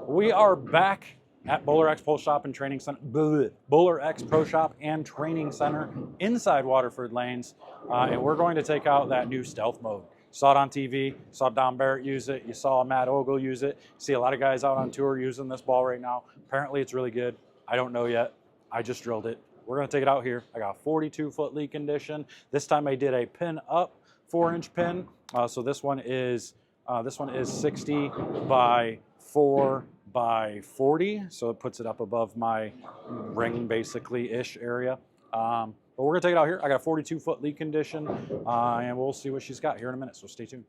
We are back at BowlerX Pro Shop and Training Center, BowlerX Pro Shop and Training Center inside Waterford lanes, and we're going to take out that new stealth mode. Saw it on TV, saw Don Barrett use it, you saw Matt Ogle use it, see a lot of guys out on tour using this ball right now. Apparently it's really good. I don't know yet. I just drilled it. We're gonna take it out here. I got a 42-foot lead condition. This time I did a pin up 4-inch pin. So this one is 60 by 4 by 40. So it puts it up above my ring basically-ish area. But we're gonna take it out here. I got a 42-foot lead condition, and we'll see what she's got here in a minute, so stay tuned.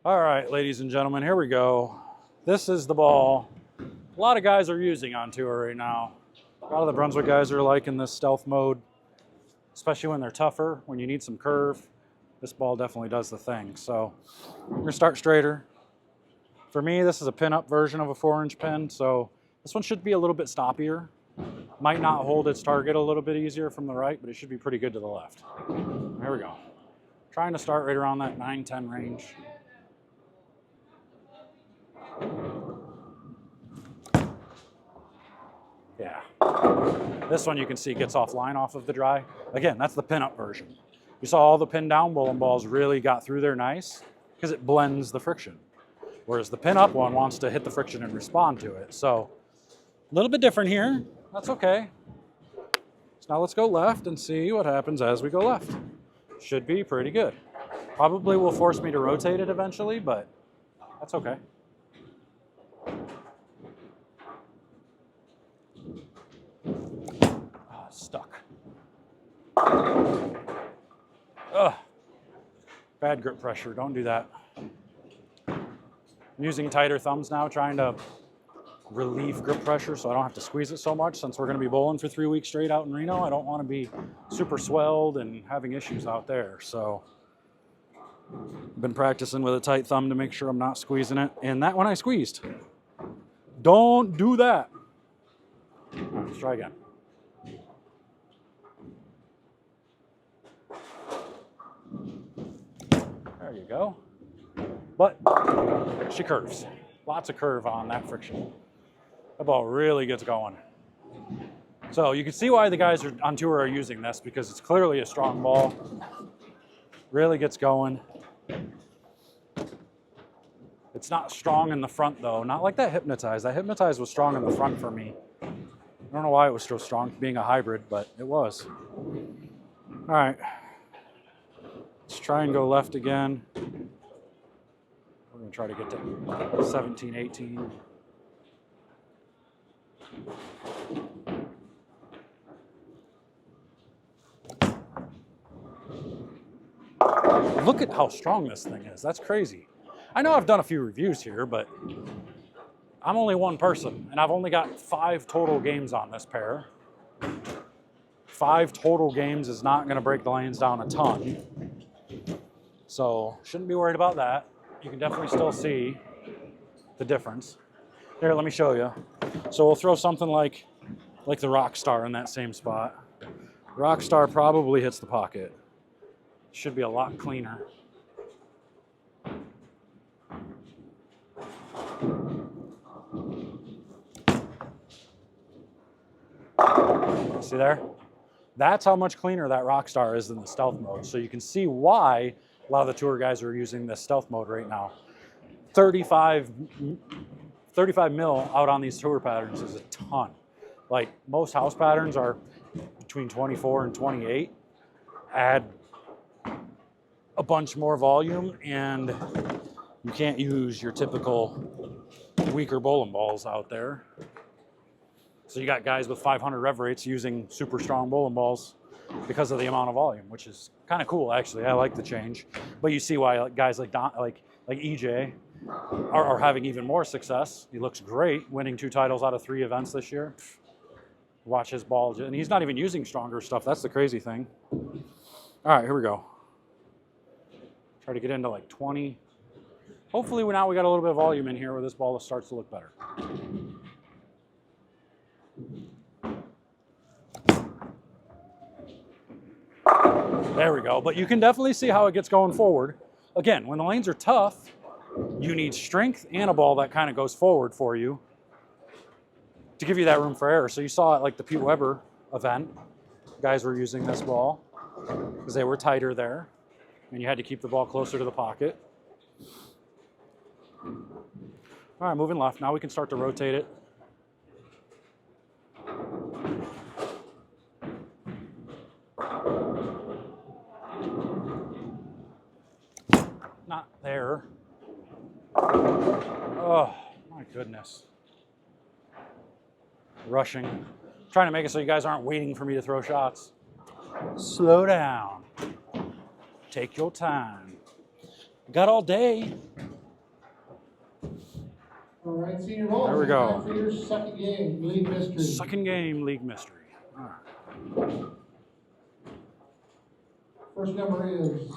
All right, ladies and gentlemen, here we go. This is the ball a lot of guys are using on tour right now. A lot of the Brunswick guys are liking this stealth mode, especially when they're tougher, when you need some curve. This ball definitely does the thing. So we're gonna start straighter. For me, this is a pin-up version of a 4-inch pin, so this one should be a little bit stoppier. Might not hold its target a little bit easier from the right, but it should be pretty good to the left. Here we go. Trying to start right around that 9-10 range. Yeah, this one you can see gets offline off of the dry. Again, that's the pin-up version. You saw all the pin down bowling balls really got through there nice because it blends the friction. Whereas the pin-up one wants to hit the friction and respond to it. So a little bit different here. That's okay. So now let's go left and see what happens as we go left. Should be pretty good. Probably will force me to rotate it eventually, but that's okay. Stuck. Ugh. Bad grip pressure, don't do that. I'm using tighter thumbs now, trying to relieve grip pressure so I don't have to squeeze it so much since we're gonna be bowling for 3 weeks straight out in Reno. I don't wanna be super swelled and having issues out there. So I've been practicing with a tight thumb to make sure I'm not squeezing it. And that one I squeezed. Don't do that. All right, let's try again. There you go. But she curves. Lots of curve on that friction. That ball really gets going. So you can see why the guys on tour are using this, because it's clearly a strong ball. Really gets going. It's not strong in the front though. Not like that Hypnotize. That Hypnotize was strong in the front for me. I don't know why it was so strong being a hybrid, but it was. All right. Let's try and go left again. We're gonna try to get to 17, 18. Look at how strong this thing is. That's crazy. I know I've done a few reviews here, but I'm only one person, and I've only got 5 total games on this pair. 5 total games is not gonna break the lanes down a ton. So shouldn't be worried about that. You can definitely still see the difference. Here, let me show you. So we'll throw something like the Rockstar in that same spot. Rockstar probably hits the pocket. Should be a lot cleaner. See there? That's how much cleaner that Rockstar is than the stealth mode. So you can see why a lot of the tour guys are using this stealth mode right now. 35 mil out on these tour patterns is a ton. Like most house patterns are between 24 and 28. Add a bunch more volume and you can't use your typical weaker bowling balls out there. So you got guys with 500 rev rates using super strong bowling balls because of the amount of volume, which is kind of cool actually. I like the change, but you see why guys like EJ are having even more success. He looks great, winning 2 titles out of 3 events this year. Watch his ball, and he's not even using stronger stuff. That's the crazy thing. All right, here we go. Try to get into like 20. Hopefully now we got a little bit of volume in here where this ball starts to look better. There we go. But you can definitely see how it gets going forward. Again, when the lanes are tough, you need strength and a ball that kind of goes forward for you to give you that room for error. So you saw at like the Pete Weber event, guys were using this ball because they were tighter there and you had to keep the ball closer to the pocket. All right, moving left. Now we can start to rotate it. Not there. Oh, my goodness. Rushing. Trying to make it so you guys aren't waiting for me to throw shots. Slow down. Take your time. Got all day. All right, senior ball. There we go. For your second game, league mystery. Second game, league mystery. All right. First number is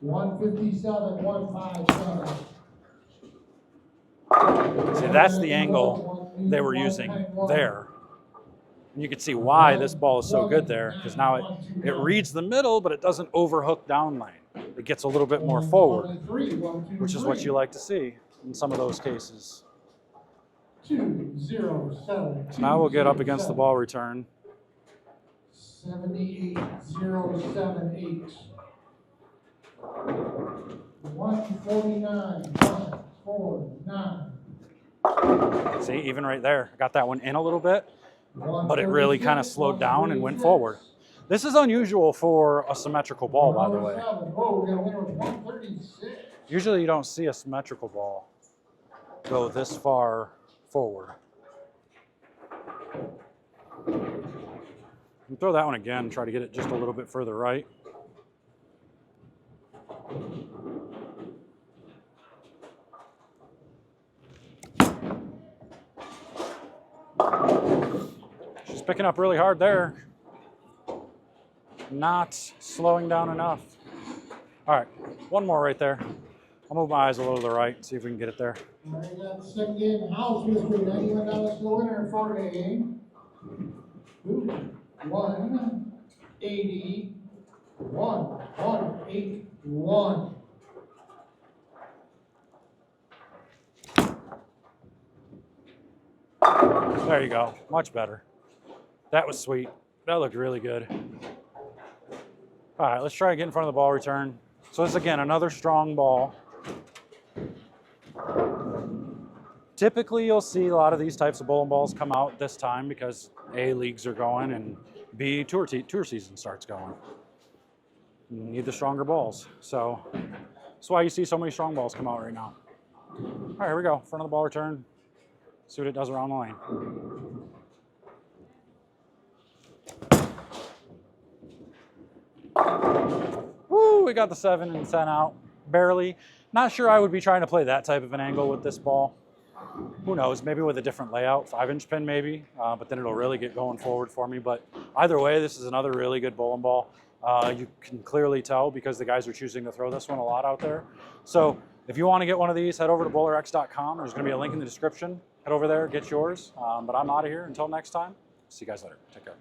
157, 157. See, that's the angle they were using there. And you can see why this ball is so good there, because now it reads the middle, but it doesn't overhook down lane. It gets a little bit more forward, which is what you like to see in some of those cases. 207. So now we'll get up against the ball return. 78078. 149, 149. See, even right there, I got that one in a little bit, but it really kind of slowed down and went forward. This is unusual for a symmetrical ball, by the way. Oh, we got a winner with 136. Usually you don't see a symmetrical ball go this far forward. And throw that one again, try to get it just a little bit further right. She's picking up really hard there. Not slowing down enough. All right, one more right there. I'll move my eyes a little to the right, see if we can get it there. All right, got the second game, house mystery, $91 for the winner in Florida game. 180, 181. There you go, much better. That was sweet. That looked really good. All right, let's try and get in front of the ball return. So this, again, another strong ball. Typically, you'll see a lot of these types of bowling balls come out this time because A, leagues are going, and B, tour season starts going. You need the stronger balls. So that's why you see so many strong balls come out right now. All right, here we go. Front of the ball return. See what it does around the lane. Woo, we got the 7 and 10 out, barely. Not sure I would be trying to play that type of an angle with this ball. Who knows, maybe with a different layout, 5-inch pin maybe, but then it'll really get going forward for me. But either way, this is another really good bowling ball. You can clearly tell because the guys are choosing to throw this one a lot out there. So if you want to get one of these, head over to BowlerX.com. There's going to be a link in the description. Head over there, get yours. But I'm out of here. Until next time, see you guys later. Take care.